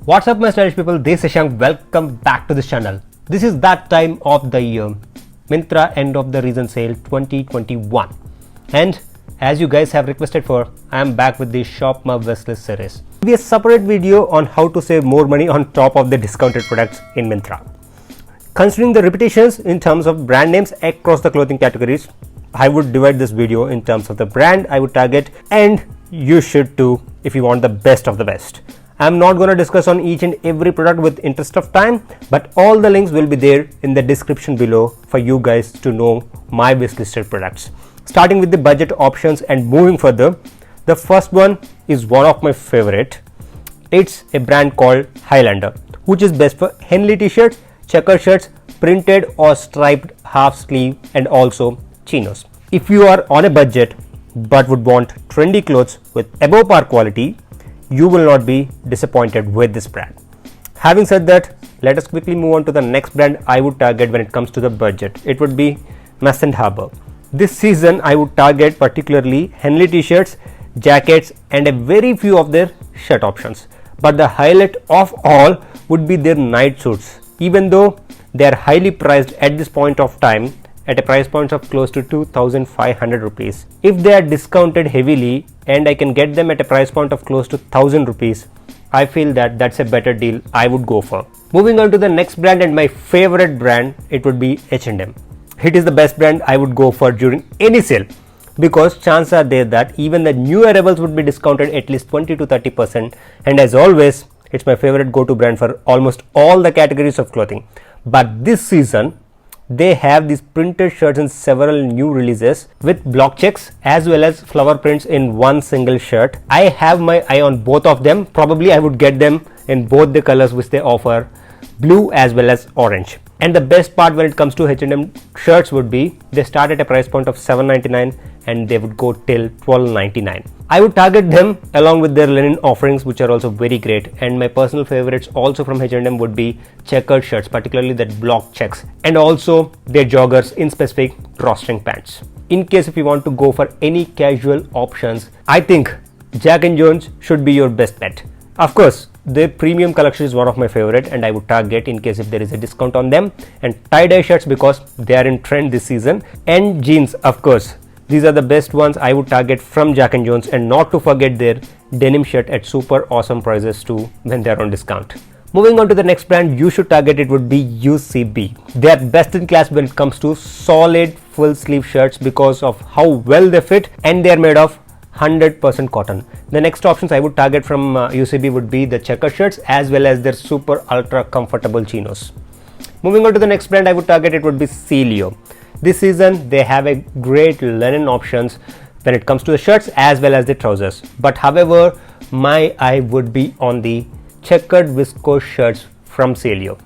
What's up my stylish people, this is Shank. Welcome back to this channel. This is that time of the year, Myntra end of the season sale 2021, and as you guys have requested for, I am back with the Shop My Wishlist series. Be a separate video on how to save more money on top of the discounted products in Myntra. Considering the repetitions in terms of brand names across the clothing categories, I would divide this video in terms of the brand I would target, and you should too if you want the best of the best. I'm not going to discuss on each and every product with interest of time, but all the links will be there in the description below for you guys to know my wishlisted products. Starting with the budget options and moving further, the first one is one of my favorite. It's a brand called Highlander, which is best for Henley t-shirts, checker shirts, printed or striped half sleeve, and also chinos. If you are on a budget but would want trendy clothes with above par quality, you will not be disappointed with this brand. Having said that, let us quickly move on to the next brand I would target when it comes to the budget. It would be Mast and Harbour. This season I would target particularly Henley t-shirts, jackets, and a very few of their shirt options. But the highlight of all would be their night suits. Even though they are highly priced at this point of time, at a price point of close to 2,500 rupees. If they are discounted heavily and I can get them at a price point of close to 1,000 rupees, I feel that that's a better deal I would go for. Moving on to the next brand and my favorite brand, it would be H&M. It is the best brand I would go for during any sale, because chances are there that even the new arrivals would be discounted at least 20 to 30%, and as always, it's my favorite go-to brand for almost all the categories of clothing. But this season, they have these printed shirts in several new releases with block checks as well as flower prints in one single shirt. I have my eye on both of them. Probably I would get them in both the colors which they offer, blue as well as orange. And the best part when it comes to H&M shirts would be they start at a price point of $7.99 and they would go till $12.99. I would target them along with their linen offerings, which are also very great, and my personal favorites also from H&M would be checkered shirts, particularly that block checks, and also their joggers, in specific drawstring pants. In case if you want to go for any casual options, I think Jack & Jones should be your best bet. Of course, their premium collection is one of my favorite and I would target in case if there is a discount on them, and tie-dye shirts because they are in trend this season, and jeans, of course. These are the best ones I would target from Jack & Jones, and not to forget their denim shirt at super awesome prices too when they are on discount. Moving on to the next brand you should target, it would be UCB. They are best in class when it comes to solid full sleeve shirts because of how well they fit, and they are made of 100% cotton. The next options I would target from UCB would be the checker shirts as well as their super ultra comfortable chinos. Moving on to the next brand I would target, it would be Celio. This season they have a great linen options when it comes to the shirts as well as the trousers, but however my eye would be on the checkered viscose shirts from Celio.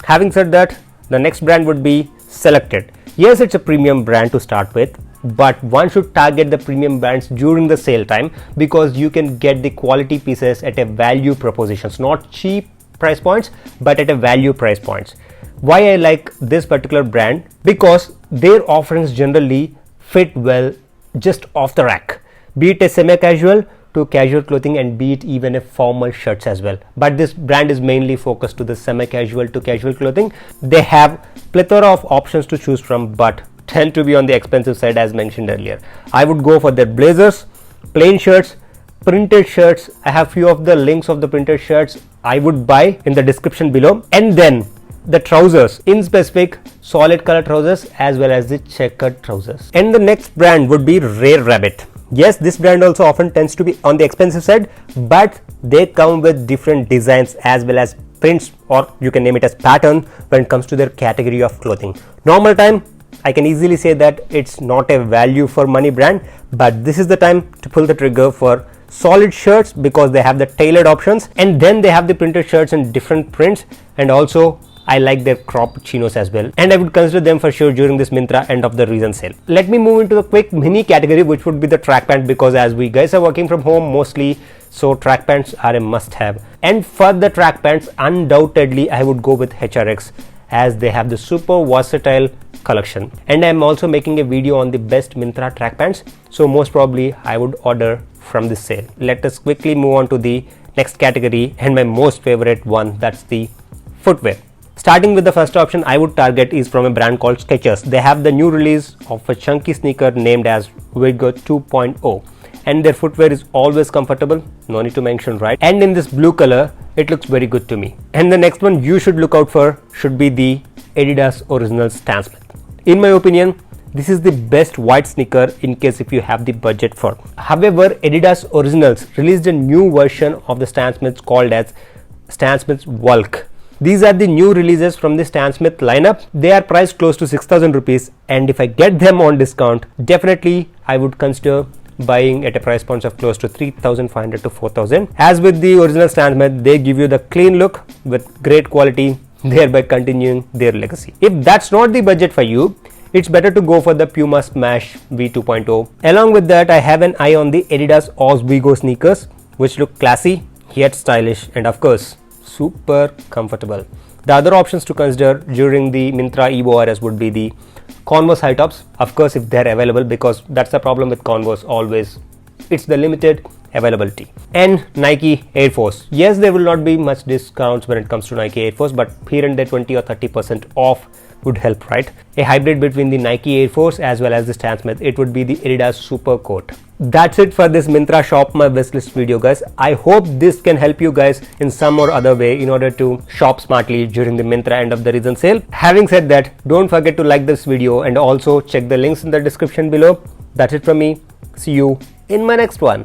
Having said that, the next brand would be Selected. Yes, it's a premium brand to start with, but one should target the premium brands during the sale time because you can get the quality pieces at a value propositions, not cheap price points but at a value price points. Why I like this particular brand? Because their offerings generally fit well just off the rack, be it a semi-casual to casual clothing and be it even a formal shirts as well. But this brand is mainly focused to the semi-casual to casual clothing. They have plethora of options to choose from but tend to be on the expensive side as mentioned earlier. I would go for their blazers, plain shirts, printed shirts. I have few of the links of the printed shirts I would buy in the description below, and then the trousers, in specific solid color trousers as well as the checkered trousers. And the next brand would be Rare Rabbit. Yes, this brand also often tends to be on the expensive side, but they come with different designs as well as prints, or you can name it as pattern when it comes to their category of clothing. Normal time I can easily say that it's not a value for money brand, but this is the time to pull the trigger for solid shirts because they have the tailored options, and then they have the printed shirts in different prints, and also I like their crop chinos as well, and I would consider them for sure during this Myntra end of the season sale. Let me move into the quick mini category, which would be the track pant, because as we guys are working from home mostly, so track pants are a must have. And for the track pants, undoubtedly I would go with HRX as they have the super versatile collection, and I am also making a video on the best Myntra track pants, so most probably I would order from this sale. Let us quickly move on to the next category and my most favorite one, that's the footwear. Starting with the first option I would target is from a brand called Skechers. They have the new release of a chunky sneaker named as Vigor 2.0 and their footwear is always comfortable, no need to mention, right? And in this blue color, it looks very good to me. And the next one you should look out for should be the Adidas Original Stan Smith. In my opinion, this is the best white sneaker in case if you have the budget for. However, Adidas Originals released a new version of the Stan Smith called as Stan Smith Bulk. These are the new releases from the Stan Smith lineup. They are priced close to 6,000 rupees and if I get them on discount, definitely I would consider buying at a price point of close to 3,500 to 4,000. As with the original Stan Smith, they give you the clean look with great quality, thereby continuing their legacy. If that's not the budget for you, it's better to go for the Puma Smash V2.0. Along with that, I have an eye on the Adidas Oswego sneakers, which look classy yet stylish and of course super comfortable. The other options to consider during the Myntra EORS would be the Converse high tops, of course if they're available, because that's the problem with Converse always, it's the limited availability. And Nike Air Force. Yes, there will not be much discounts when it comes to Nike Air Force, but here and there 20 or 30% off would help, right? A hybrid between the Nike Air Force as well as the Stan Smith, it would be the Adidas Super Coat. That's it for this Myntra Shop My Wishlist video, guys. I hope this can help you guys in some or other way in order to shop smartly during the Myntra end of the season sale. Having said that, don't forget to like this video and also check the links in the description below. That's it from me. See you in my next one.